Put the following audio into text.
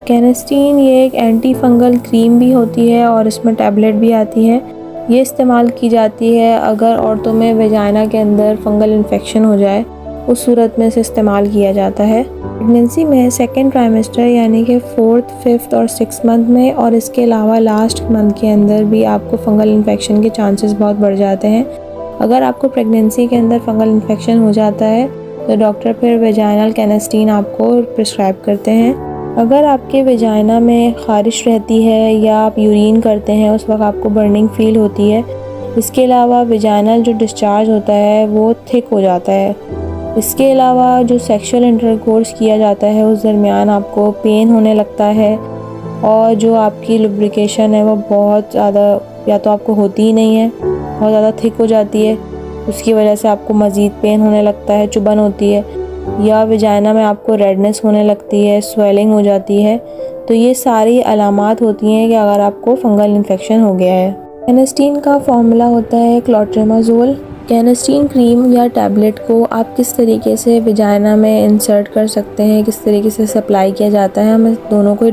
कैनेस्टीन ये एक anti fungal cream भी होती है और इसमें टैबलेट भी आती है। ये इस्तेमाल की जाती है अगर औरतों में वेजाइना के अंदर फंगल इन्फेक्शन हो जाए, उस सूरत में इसे इस्तेमाल किया जाता है। प्रेगनेंसी में सेकेंड ट्राइमेस्टर यानी कि 4th, 5th और 6th मंथ में और इसके अलावा लास्ट मंथ के अंदर भी आपको फंगल इन्फेक्शन के चांसेस बहुत बढ़ जाते हैं। अगर आपको प्रेगनेंसी के अंदर फंगल इन्फेक्शन हो जाता है तो डॉक्टर फिर वेजाइनल कैनेस्टीन आपको प्रिस्क्राइब करते हैं। अगर आपके वेजाइना में ख़ारिश रहती है या आप यूरिन करते हैं उस वक्त आपको बर्निंग फ़ील होती है। इसके अलावा वेजाइनल जो डिस्चार्ज होता है वो थिक हो जाता है। इसके अलावा जो सेक्सुअल इंटरकोर्स किया जाता है उस दरमियान आपको पेन होने लगता है और जो आपकी लुब्रिकेशन है वो बहुत ज़्यादा या तो आपको होती ही नहीं है, बहुत ज़्यादा थिक हो जाती है। उसकी वजह से आपको मज़ीद पेन होने लगता है, चुभन होती है, या वेजाइना में आपको रेडनेस होने लगती है, स्वेलिंग हो जाती है। तो ये सारी अलामात होती हैं कि अगर आपको फंगल इन्फेक्शन हो गया है। कैनेस्टीन का फॉर्मूला होता है क्लोट्रिमाज़ोल। कैनेस्टीन क्रीम या टैबलेट को आप किस तरीके से वेजाइना में इंसर्ट कर सकते हैं, किस तरीके से सप्लाई किया जाता है, हम दोनों को